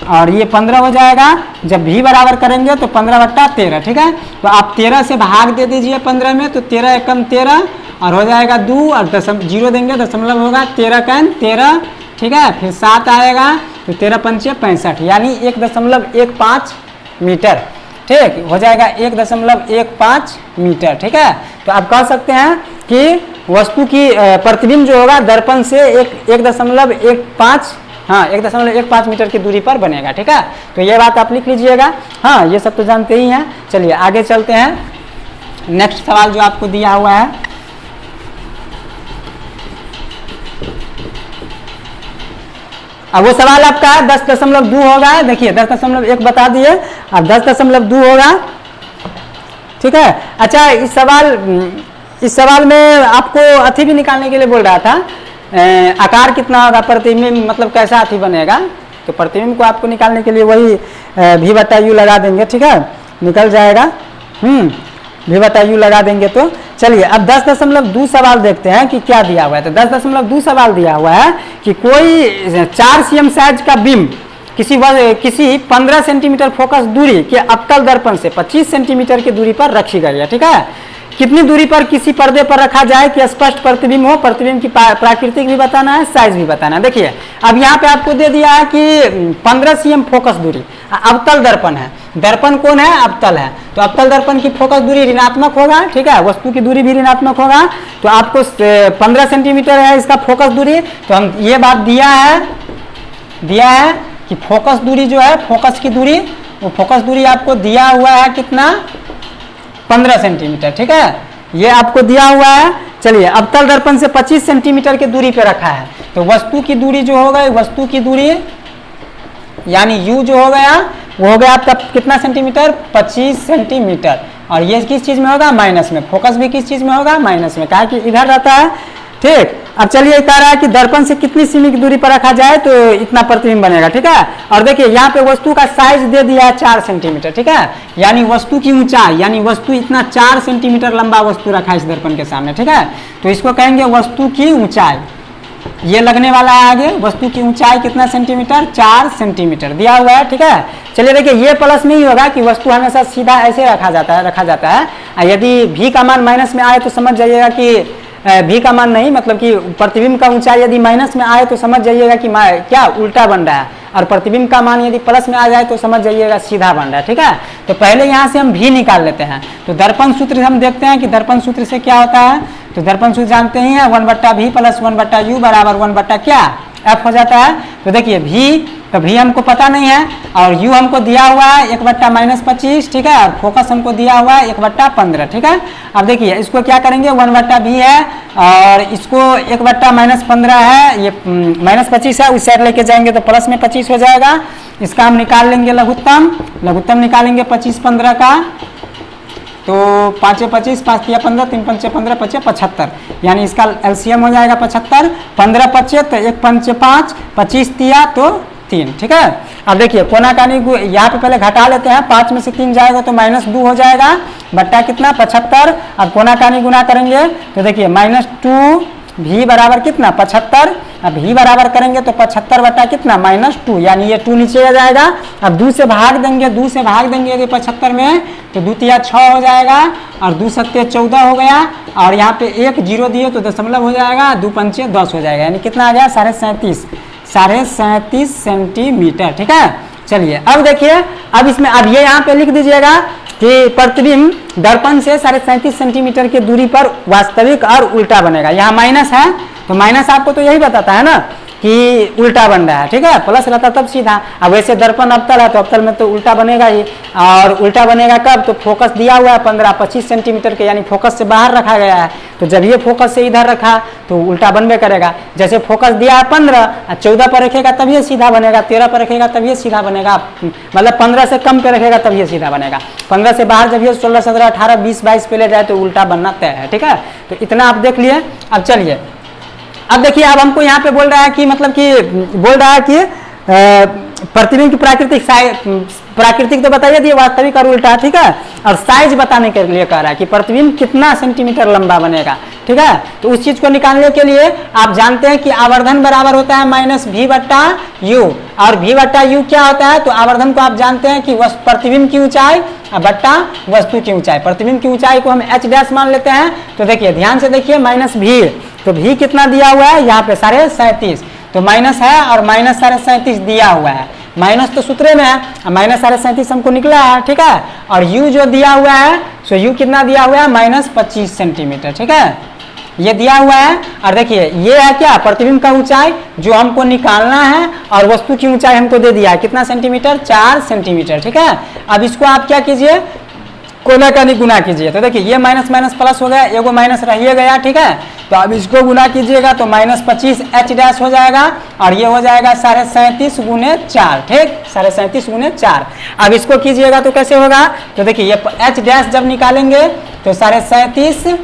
और ये 15 हो जाएगा। जब v बराबर करेंगे तो 15/13। ठीक है, तो आप 13 से भाग दे दीजिए 15 में, तो 13 एकम 13 और हो जाएगा 2 और 0 देंगे, दशमलव होगा 13 ठीक है, फिर 7 आएगा तो 13 पंचे 65 यानी 1.15 मीटर। ठीक, हो जाएगा 1.15 मीटर। ठीक है, तो आप कह सकते हैं कि वस्तु की प्रतिबिंब जो होगा दर्पण से 1.15 मीटर की दूरी पर बनेगा। ठीक है, तो ये बात आप लिख लीजिएगा। हाँ, ये सब तो जानते ही हैं। चलिए आगे चलते हैं, नेक्स्ट सवाल जो आपको दिया हुआ है, अब वो सवाल आपका 10.2 होगा। देखिए 10.1 बता दिए, अब 10.2 होगा। ठीक है, अच्छा इस सवाल में आपको अथी भी निकालने के लिए बोल रहा था, आकार कितना होगा प्रतिबिंब, मतलब कैसा अथी बनेगा, तो प्रतिबिंब को आपको निकालने के लिए वही v/u लगा देंगे। ठीक है, निकल जाएगा, v/u लगा देंगे। तो चलिए अब 10.2 सवाल देखते हैं कि क्या दिया हुआ है। तो 10.2 सवाल दिया हुआ है कि कोई 4 cm साइज का बिंब किसी 15 सेंटीमीटर फोकस दूरी के अवतल दर्पण से 25 सेंटीमीटर की दूरी पर रखी गई है। ठीक है, कितनी दूरी पर किसी पर्दे पर रखा जाए कि स्पष्ट प्रतिबिंब हो, प्रतिबिंब की प्राकृतिक भी बताना है, साइज भी बताना है। देखिए अब यहाँ पे आपको दे दिया है कि 15 cm फोकस दूरी, अवतल दर्पण है, दर्पण कौन है, अवतल है, तो अवतल दर्पण की फोकस दूरी ऋणात्मक होगा, ठीक है, वस्तु की दूरी भी ऋणात्मक होगा, तो आपको 15 सेंटीमीटर है इसका फोकस दूरी। तो हम ये बात दिया है कि फोकस दूरी जो है, फोकस की दूरी, वो फोकस दूरी आपको दिया हुआ है कितना, 15 सेंटीमीटर, ठीक है, ये आपको दिया हुआ है। चलिए अवतल दर्पण से 25 सेंटीमीटर की दूरी पे रखा है, तो वस्तु की दूरी जो होगा, वस्तु की दूरी यानी u जो हो गया वो हो गया आपका कितना सेंटीमीटर, 25 सेंटीमीटर, और ये किस चीज में होगा, माइनस में, फोकस भी किस चीज में होगा, माइनस में, कहा कि इधर रहता है, ठीक। अब चलिए कह रहा है कि दर्पण से कितनी सेमी की दूरी पर रखा जाए तो इतना प्रतिबिंब बनेगा, ठीक है। और देखिए यहाँ पे वस्तु का साइज दे दिया है 4 सेंटीमीटर, ठीक है, यानी वस्तु की ऊंचाई, यानी वस्तु इतना 4 सेंटीमीटर लंबा वस्तु रखा है इस दर्पण के सामने, ठीक है, तो इसको कहेंगे वस्तु की ऊंचाई। ये लगने वाला है आगे, वस्तु की ऊंचाई कितना सेंटीमीटर, 4 सेंटीमीटर दिया हुआ है, ठीक है। चलिए देखिए ये प्लस नहीं होगा कि वस्तु हमेशा सीधा ऐसे रखा जाता है। यदि v का मान माइनस में आए तो समझ जाइएगा कि v का मान नहीं, मतलब कि प्रतिबिंब का ऊंचाई यदि माइनस में आए तो समझ जाइएगा कि क्या उल्टा बन रहा है, और प्रतिबिंब का मान यदि प्लस में आ जाए तो समझ जाइएगा सीधा बन रहा है, ठीक है। तो पहले यहाँ से हम v निकाल लेते हैं, तो दर्पण सूत्र हम देखते हैं कि दर्पण सूत्र से क्या होता है, तो दर्पण सूत्र जानते ही हैं 1/v प्लस 1/u बराबर 1 क्या f हो जाता है। तो देखिए v, तो v हमको पता नहीं है, और u हमको दिया हुआ है 1/-25, ठीक है, और फोकस हमको दिया हुआ है 1/15, ठीक है। अब देखिए इसको क्या करेंगे, 1/v है और इसको 1/-15 है, ये -25 है, उस साइड लेके जाएंगे तो प्लस में 25 हो जाएगा। इसका हम निकाल लेंगे लघुत्तम निकालेंगे 25-15 का, तो 5 25, 5 3 15, 3 5 15, 5 75, यानी इसका एलसीएम हो जाएगा 75, 15 25 तो 1 5 5, 25 3 तो 3, ठीक है। अब देखिए कोनाकानी यहाँ पे पहले घटा लेते हैं, 5 में से 3 जाएगा तो -2 हो जाएगा, बट्टा कितना 75। अब कोनाकानी गुना करेंगे तो देखिए -2 v बराबर कितना 75, अब v बराबर करेंगे तो 75 बटा कितना -2, यानी ये 2 नीचे आ जाएगा। अब 2 से भाग देंगे यदि 75 में तो 2 तिया 6 हो जाएगा, और 2 सत्ते 14 हो गया, और यहाँ पे 1 0 दिए तो दशमलव हो जाएगा, 2 पंचे 10 हो जाएगा, यानी कितना आ गया 37.5 सेंटीमीटर, ठीक है। चलिए अब देखिए, अब इसमें अब ये यहाँ पे लिख दीजिएगा कि प्रतिबिंब दर्पण से 37.5 सेंटीमीटर की दूरी पर वास्तविक और उल्टा बनेगा। यहाँ माइनस है तो माइनस आपको तो यही बताता है ना कि उल्टा बन रहा है, ठीक है, प्लस रहता तब सीधा। अब वैसे दर्पण अवतल है तो अवतल में तो उल्टा बनेगा ही, और उल्टा बनेगा कब, तो फोकस दिया हुआ है 15-25 सेंटीमीटर के, यानी फोकस से बाहर रखा गया है, तो जब ये फोकस से इधर रखा तो उल्टा बनबे करेगा। जैसे फोकस दिया है 15, 14 पर रखेगा तब ये सीधा बनेगा, 13 पर रखेगा तब ये सीधा बनेगा, मतलब 15 से कम पे रखेगा तब ये सीधा बनेगा, 15 से बाहर जब ये 16 17 18 20 22 पे ले जाए तो उल्टा बनना तय है, ठीक है। तो इतना आप देख लिए। अब चलिए अब देखिए, अब हमको यहाँ पे बोल रहा है कि मतलब कि प्रतिबिंब की प्राकृतिक तो बताइए दिए, वास्तविक और उल्टा, ठीक है, और साइज बताने के लिए कह रहा है कि प्रतिबिंब कितना सेंटीमीटर लंबा बनेगा, ठीक है। तो उस चीज को निकालने के लिए आप जानते हैं कि आवर्धन बराबर होता है -v/u, और v/u क्या होता है, तो आवर्धन को आप जानते हैं कि प्रतिबिंब की ऊंचाई बट्टा वस्तु की ऊंचाई, प्रतिबिंब की ऊंचाई को हम h' मान लेते हैं। तो देखिए ध्यान से देखिए -v, तो v कितना दिया हुआ है यहाँ पे 37.5, तो माइनस है और -37.5 दिया हुआ है, माइनस तो सूत्र में है, -37.5 हमको निकला है, ठीक है। और u जो दिया हुआ है, सो u कितना दिया हुआ है -25 सेंटीमीटर, ठीक है, ये दिया हुआ है। और देखिए ये है क्या, प्रतिबिंब का ऊंचाई जो हमको निकालना है, और वस्तु की ऊंचाई हमको दे दिया है कितना सेंटीमीटर, 4 सेंटीमीटर, ठीक है। अब इसको आप क्या कीजिए, कोनाकानी गुना कीजिए, तो देखिए ये माइनस माइनस प्लस हो गया, एगो माइनस रहिए गया, ठीक है। तो अब इसको गुना कीजिएगा तो -25 h' हो जाएगा, और ये हो जाएगा 37.5 गुने 4, ठीक, 37.5 गुने 4। अब इसको कीजिएगा तो कैसे होगा, तो देखिए ये h' जब निकालेंगे तो 37.5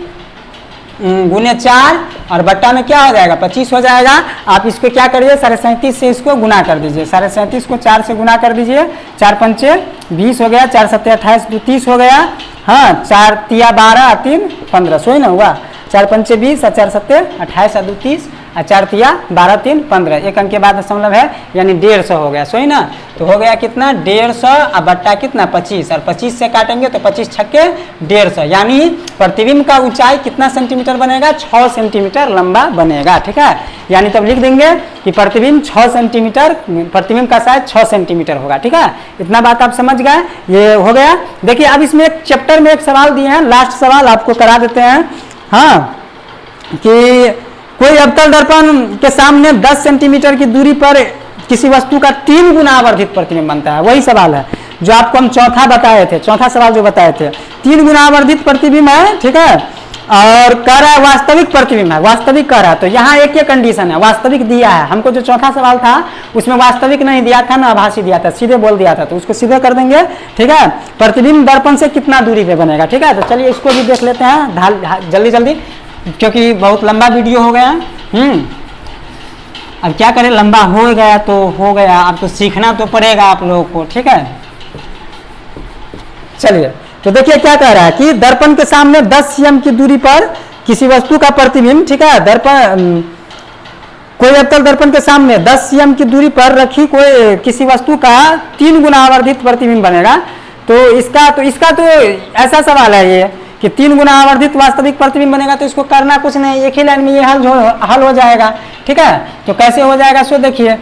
गुने 4 और बट्टा में क्या हो जाएगा 25 हो जाएगा। आप इसको क्या करिए 37.5 से इसको गुना कर दीजिए, 37.5 को 4 से गुना कर दीजिए, 4 पंचे 20 हो गया, 4 सत्ते 28 2 30 हो गया, हाँ 4 तिया 12 3 15 सोई ना हुआ, 4 पंचे 20 और 4 सत्ते 28 और 2 30, और 4 तिया 12 3 15, एक अंक के बाद दशमलव है यानी 150 हो गया, सही ना। तो हो गया कितना 150 और बट्टा कितना 25, और 25 से काटेंगे तो 25 छक्के 150, यानी प्रतिबिंब का ऊंचाई कितना सेंटीमीटर बनेगा, 6 सेंटीमीटर लंबा बनेगा, ठीक है। यानी तब लिख देंगे कि प्रतिबिंब 6 सेंटीमीटर, प्रतिबिंब का साइज 6 सेंटीमीटर होगा, ठीक है। इतना बात आप समझ गए, ये हो गया। देखिए अब इसमें एक चैप्टर में एक सवाल दिए हैं, लास्ट सवाल आपको करा देते हैं। हाँ, कि कोई अवतल दर्पण के सामने 10 सेंटीमीटर की दूरी पर किसी वस्तु का 3 गुना आवर्धित प्रतिबिंब बनता है, वही सवाल है जो आपको हम चौथा बताए थे, चौथा सवाल जो बताए थे, 3 गुना आवर्धित प्रतिबिंब है, ठीक है। और कह रहा है वास्तविक प्रतिबिंब है, वास्तविक कह रहा है। तो यहाँ एक ये कंडीशन है, वास्तविक दिया है हमको, जो चौथा सवाल था उसमें वास्तविक नहीं दिया था ना आभासी दिया था, सीधे बोल दिया था, तो उसको सीधे कर देंगे, ठीक है। प्रतिबिंब दर्पण से कितना दूरी पे बनेगा, ठीक है। तो चलिए इसको भी देख लेते हैं जल्दी जल्दी, क्योंकि बहुत लंबा वीडियो हो गया। अब क्या करें, लंबा हो गया तो हो गया, अब तो सीखना तो पड़ेगा आप लोगों को, ठीक है। चलिए तो देखिए क्या कह रहा है कि दर्पण के सामने 10 cm की दूरी पर किसी वस्तु का प्रतिबिंब, ठीक है, दर्पण कोई अवतल दर्पण के सामने 10 cm की दूरी पर रखी कोई किसी वस्तु का 3 गुना आवर्धित प्रतिबिंब बनेगा। तो इसका तो ऐसा सवाल है ये कि 3 गुना आवर्धित वास्तविक प्रतिबिंब बनेगा, तो इसको करना कुछ नहीं, एक ही लाइन में ये हल हो जाएगा, ठीक है। तो कैसे हो जाएगा सो देखिए,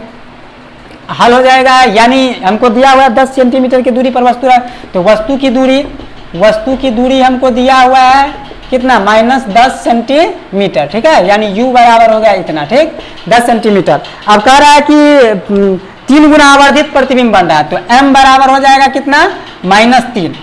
हल हो जाएगा, यानी हमको दिया हुआ है 10 सेंटीमीटर की दूरी पर वस्तु है, तो वस्तु की दूरी हमको दिया हुआ है कितना, -10 सेंटीमीटर, ठीक है। यानी u बराबर हो गया इतना, ठीक, 10 सेंटीमीटर। अब कह रहा है कि 3 गुना आवर्धित प्रतिबिंब बन रहा है, तो m बराबर हो जाएगा कितना, -3,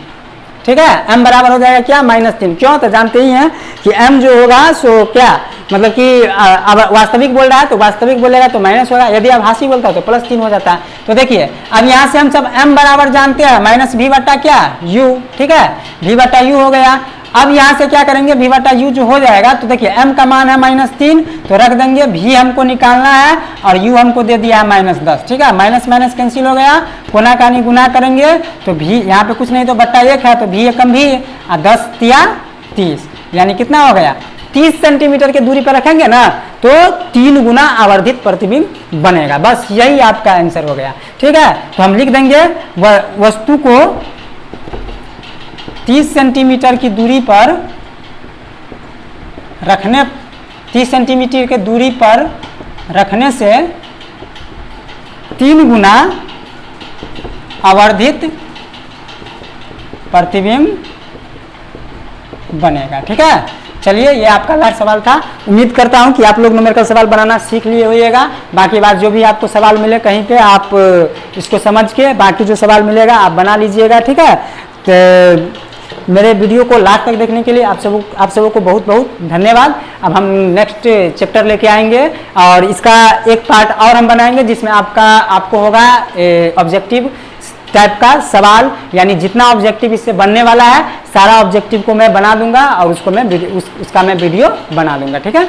ठीक है। m बराबर हो जाएगा क्या, -3। क्यों, तो जानते ही हैं कि m जो होगा सो क्या, मतलब कि अब वास्तविक बोल रहा है तो वास्तविक बोलेगा तो माइनस होगा, यदि आभासी बोलता है तो +3 हो जाता है। तो देखिए अब यहाँ से हम सब m बराबर जानते हैं, -v बट्टा क्या, u, ठीक है, v बट्टा u हो गया। अब यहाँ से क्या करेंगे, v बट्टा u जो हो जाएगा, तो देखिए m का मान है -3, तो रख देंगे, v हमको निकालना है और u हमको दे दिया है -10, ठीक है। माइनस माइनस कैंसिल हो गया, कोना कानी गुना करेंगे तो v यहाँ पे कुछ नहीं तो बट्टा 1 है, तो v एकम v, और 10 तिया 30, यानी कितना हो गया, 30 सेंटीमीटर की दूरी पर रखेंगे ना तो 3 गुना आवर्धित प्रतिबिंब बनेगा। बस यही आपका आंसर हो गया, ठीक है। तो हम लिख देंगे वस्तु को 30 सेंटीमीटर की दूरी पर रखने, 30 सेंटीमीटर की दूरी पर रखने से 3 गुना आवर्धित प्रतिबिंब बनेगा, ठीक है। चलिए ये आपका लास्ट सवाल था, उम्मीद करता हूं कि आप लोग न्यूमेरिकल सवाल बनाना सीख लिए होइएगा। बाकी बात जो भी आपको सवाल मिले कहीं पे आप इसको समझ के बाकी जो सवाल मिलेगा आप बना लीजिएगा, ठीक है। तो मेरे वीडियो को लास्ट तक देखने के लिए आप सबों को बहुत बहुत धन्यवाद। अब हम नेक्स्ट चैप्टर लेके आएंगे और इसका एक पार्ट और हम बनाएंगे जिसमें आपको होगा ऑब्जेक्टिव टाइप का सवाल, यानी जितना ऑब्जेक्टिव इससे बनने वाला है सारा ऑब्जेक्टिव को मैं बना दूंगा और उसका मैं वीडियो बना दूंगा, ठीक है।